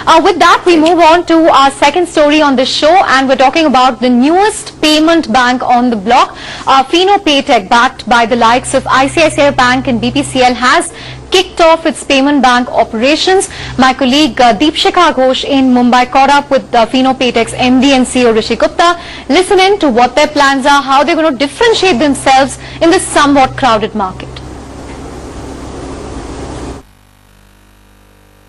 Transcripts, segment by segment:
With that, we move on to our second story on the show, and we're talking about the newest payment bank on the block. Fino Paytech, backed by the likes of ICICI Bank and BPCL, has kicked off its payment bank operations. My colleague Deepshikha Ghosh in Mumbai caught up with Fino Paytech's MD and CEO Rishi Gupta. Listen in to what their plans are, how they're going to differentiate themselves in this somewhat crowded market.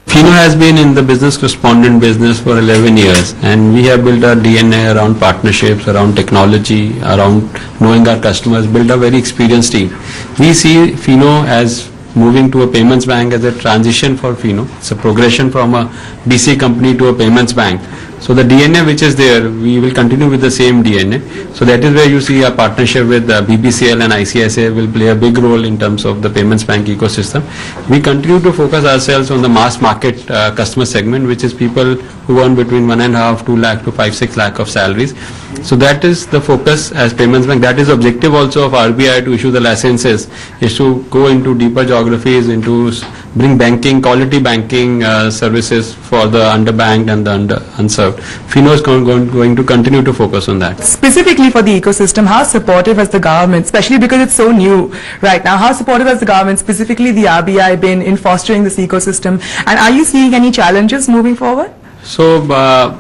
Fino has been in the business correspondent business for 11 years, and we have built our DNA around partnerships, around technology, around knowing our customers, built a very experienced team. We see Fino as moving to a payments bank as a transition for Fino. It's a progression from a BC company to a payments bank. So the DNA which is there, we will continue with the same DNA. So that is where you see a partnership with BPCL and ICICI will play a big role in terms of the payments bank ecosystem. We continue to focus ourselves on the mass market customer segment, which is people who earn between 1.5, 2 lakh to 5-6 lakh of salaries. So that is the focus as payments bank. That is the objective also of RBI to issue the licenses, is to go into deeper geographies, into bring banking, quality banking services for the underbanked and the unserved. Fino is going to continue to focus on that. Specifically for the ecosystem, how supportive has the government, especially because it's so new right now, how supportive has the government, specifically the RBI, been in fostering this ecosystem? And are you seeing any challenges moving forward? So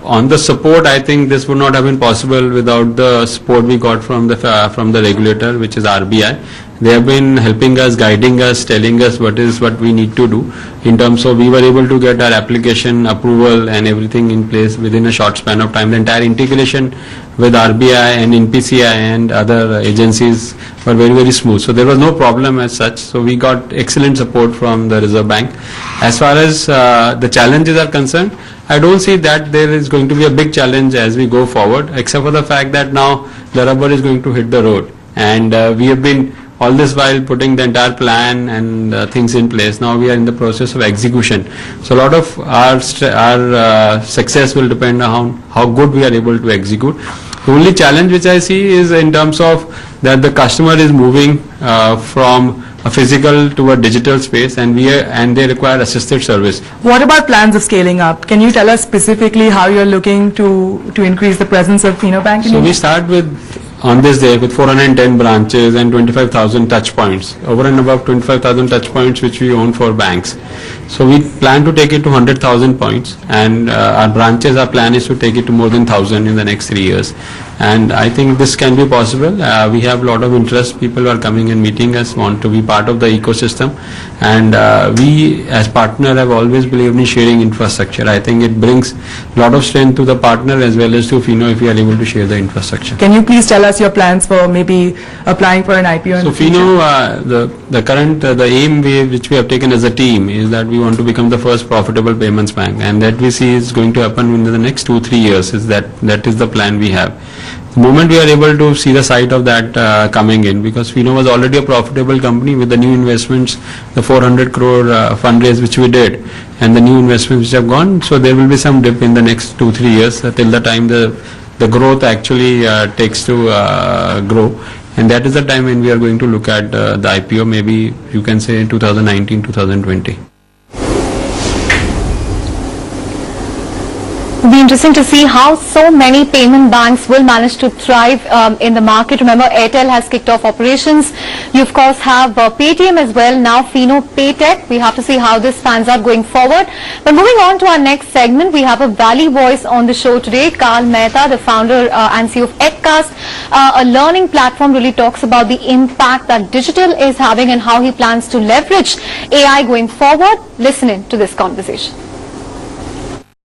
on the support, I think this would not have been possible without the support we got from the regulator, which is RBI. They have been helping us, guiding us, telling us what we need to do. In terms of, we were able to get our application approval and everything in place within a short span of time. The entire integration with RBI and NPCI and other agencies were very, very smooth. So there was no problem as such. So we got excellent support from the Reserve Bank. As far as the challenges are concerned, I don't see that there is going to be a big challenge as we go forward, except for the fact that now the rubber is going to hit the road. And we have been all this while putting the entire plan and things in place. Now we are in the process of execution. So a lot of our success will depend on how good we are able to execute. The only challenge which I see is in terms of that the customer is moving from a physical to a digital space, and they require assisted service. What about plans of scaling up? Can you tell us specifically how you're looking to increase the presence of Fino Bank? So we start with, on this day, with 410 branches and 25,000 touch points, over and above 25,000 touch points which we own for banks. So we plan to take it to 100,000 points, and our plan is to take it to more than 1,000 in the next 3 years. And I think this can be possible. We have a lot of interest. People are coming and meeting us, want to be part of the ecosystem. And we as partner have always believed in sharing infrastructure. I think it brings a lot of strength to the partner as well as to Fino if we are able to share the infrastructure. Can you please tell us your plans for maybe applying for an IPO? So Fino, the aim which we have taken as a team is that we want to become the first profitable payments bank, and that we see is going to happen in the next 2-3 years. That is the plan we have. The moment we are able to see the sight of that coming in, because Fino was already a profitable company with the new investments, the 400 crore fundraise which we did, and the new investments which have gone. So there will be some dip in the next 2-3 years till the time the growth actually takes to grow. And that is the time when we are going to look at the IPO, maybe you can say 2019, 2020. It'll be interesting to see how so many payment banks will manage to thrive in the market. Remember, Airtel has kicked off operations. You of course have Paytm as well, now Fino Paytech. We have to see how this pans out going forward. But moving on to our next segment, we have a Valley voice on the show today. Carl Mehta, the founder and CEO of Edcast, a learning platform, really talks about the impact that digital is having and how he plans to leverage AI going forward. Listen in to this conversation.